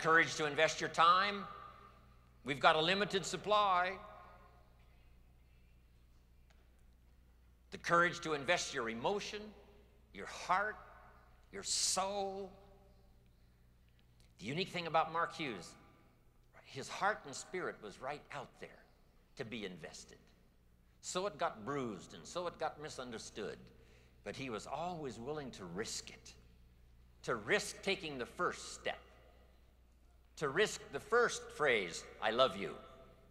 Courage to invest your time. We've got a limited supply. The courage to invest your emotion, your heart, your soul. The unique thing about Mark Hughes, his heart and spirit was right out there to be invested. So it got bruised and so it got misunderstood, but he was always willing to risk it, to risk taking the first step, to risk the first phrase, I love you,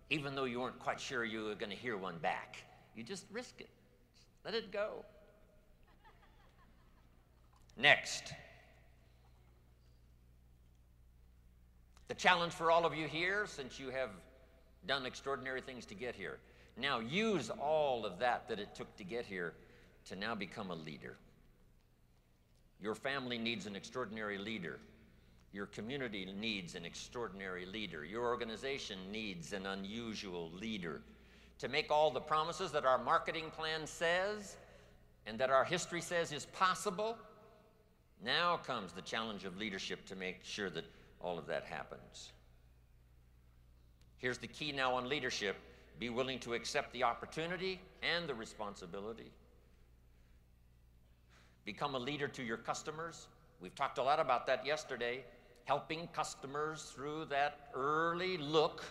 even though you weren't quite sure you were going to hear one back. You just risk it. Let it go. Next. The challenge for all of you here, since you have done extraordinary things to get here, now use all of that it took to get here to now become a leader. Your family needs an extraordinary leader. Your community needs an extraordinary leader. Your organization needs an unusual leader. To make all the promises that our marketing plan says and that our history says is possible, now comes the challenge of leadership to make sure that all of that happens. Here's the key now on leadership. Be willing to accept the opportunity and the responsibility. Become a leader to your customers. We've talked a lot about that yesterday, helping customers through that early look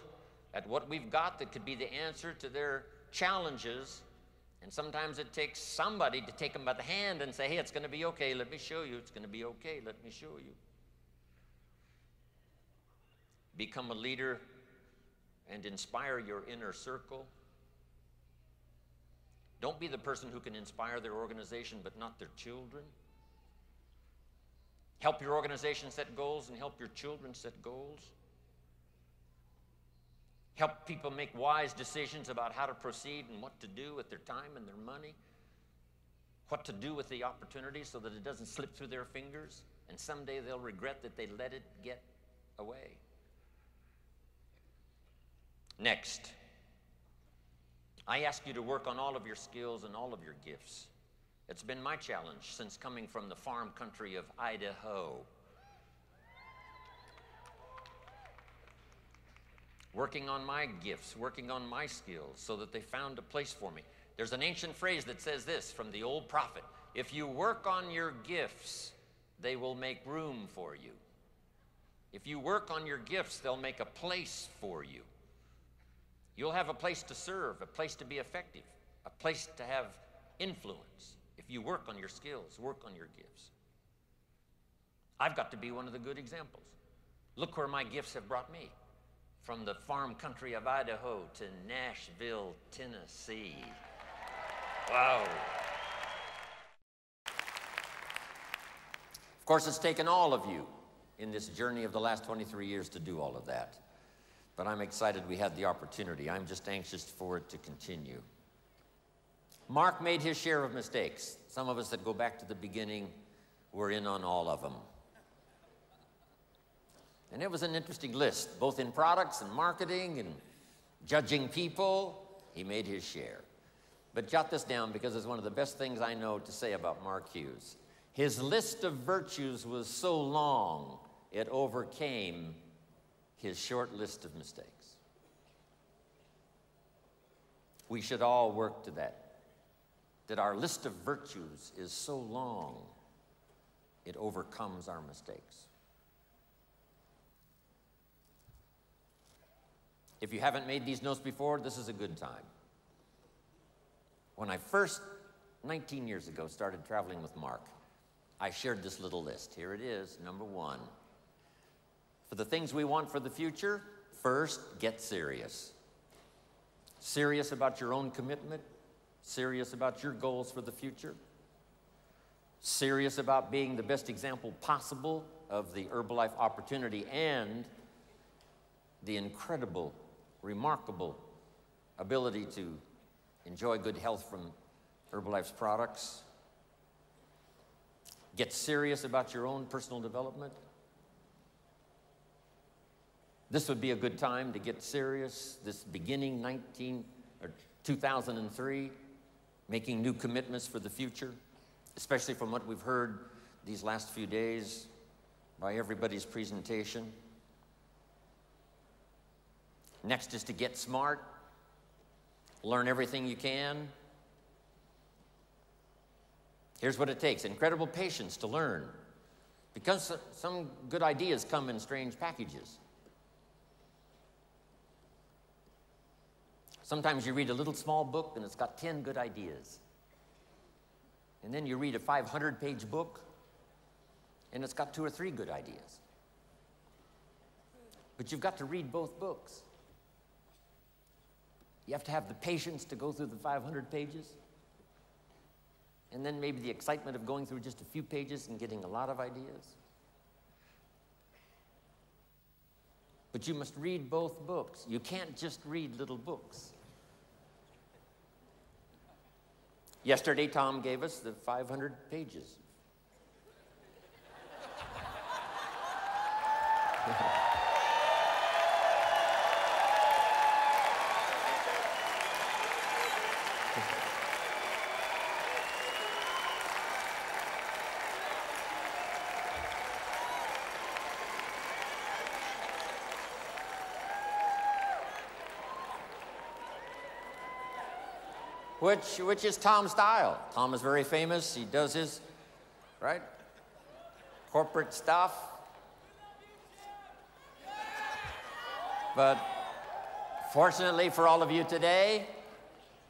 at what we've got that could be the answer to their challenges. And sometimes it takes somebody to take them by the hand and say, hey, it's going to be okay, let me show you. It's going to be okay, let me show you. Become a leader and inspire your inner circle. Don't be the person who can inspire their organization but not their children. Help your organization set goals and help your children set goals. Help people make wise decisions about how to proceed and what to do with their time and their money. What to do with the opportunity so that it doesn't slip through their fingers and someday they'll regret that they let it get away. Next, I ask you to work on all of your skills and all of your gifts. It's been my challenge since coming from the farm country of Idaho. Working on my gifts, working on my skills so that they found a place for me. There's an ancient phrase that says this from the old prophet: if you work on your gifts, they will make room for you. If you work on your gifts, they'll make a place for you. You'll have a place to serve, a place to be effective, a place to have influence. If you work on your skills, work on your gifts. I've got to be one of the good examples. Look where my gifts have brought me. From the farm country of Idaho to Nashville, Tennessee. Wow. Of course, it's taken all of you in this journey of the last 23 years to do all of that. But I'm excited we had the opportunity. I'm just anxious for it to continue. Mark made his share of mistakes. Some of us that go back to the beginning were in on all of them. And it was an interesting list, both in products and marketing and judging people. He made his share. But jot this down because it's one of the best things I know to say about Mark Hughes. His list of virtues was so long, it overcame his short list of mistakes. We should all work to that our list of virtues is so long, it overcomes our mistakes. If you haven't made these notes before, this is a good time. When I first, 19 years ago, started traveling with Mark, I shared this little list. Here it is, number 1. For the things we want for the future, first, get serious. Serious about your own commitment, serious about your goals for the future, serious about being the best example possible of the Herbalife opportunity and the incredible, remarkable ability to enjoy good health from Herbalife's products. Get serious about your own personal development. This would be a good time to get serious, this beginning 2003, making new commitments for the future, especially from what we've heard these last few days by everybody's presentation. Next is to get smart. Learn everything you can. Here's what it takes: incredible patience to learn, because some good ideas come in strange packages. Sometimes you read a little small book and it's got 10 good ideas. And then you read a 500-page book and it's got 2 or 3 good ideas. But you've got to read both books. You have to have the patience to go through the 500 pages, and then maybe the excitement of going through just a few pages and getting a lot of ideas. But you must read both books. You can't just read little books. Yesterday, Tom gave us the 500 pages. Which is Tom's style. Tom is very famous. He does his, right, corporate stuff. But fortunately for all of you today,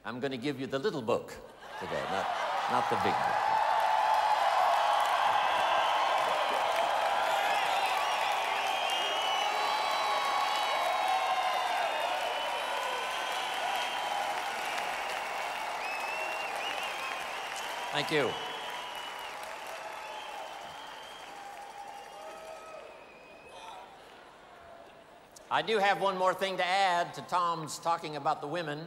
I'm going to give you the little book today, not the big book. Thank you. I do have one more thing to add to Tom's talking about the women.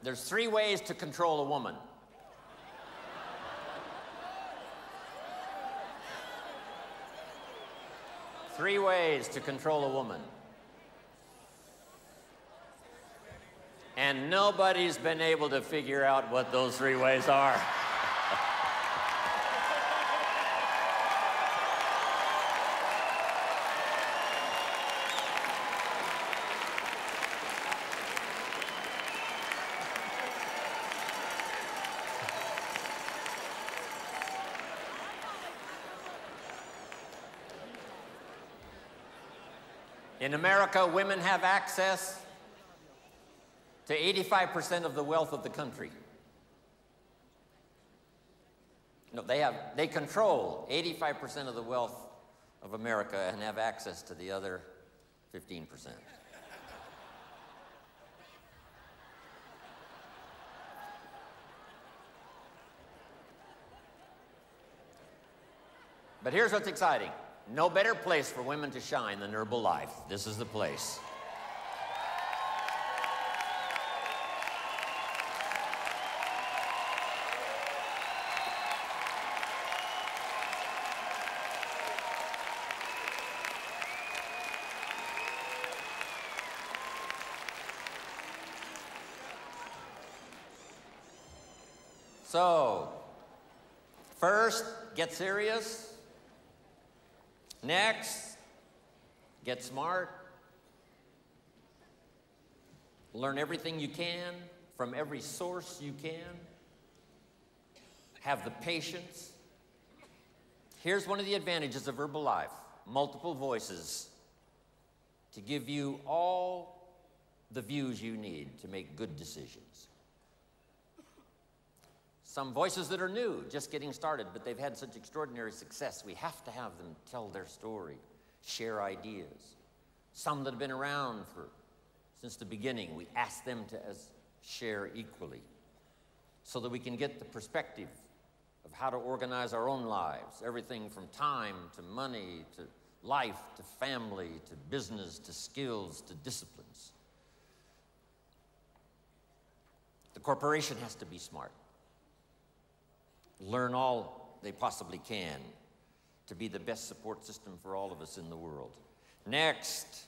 There's 3 ways to control a woman. Three ways to control a woman. And nobody's been able to figure out what those 3 ways are. In America, women have access to 85% of the wealth of the country. No, they control 85% of the wealth of America and have access to the other 15%. But here's what's exciting. No better place for women to shine than Herbalife. This is the place. So, first, get serious. Next, get smart. Learn everything you can from every source you can. Have the patience. Here's one of the advantages of Herbalife: multiple voices to give you all the views you need to make good decisions. Some voices that are new, just getting started, but they've had such extraordinary success, we have to have them tell their story, share ideas. Some that have been around since the beginning, we ask them to share equally so that we can get the perspective of how to organize our own lives, everything from time to money to life to family to business to skills to disciplines. The corporation has to be smart. Learn all they possibly can to be the best support system for all of us in the world. Next,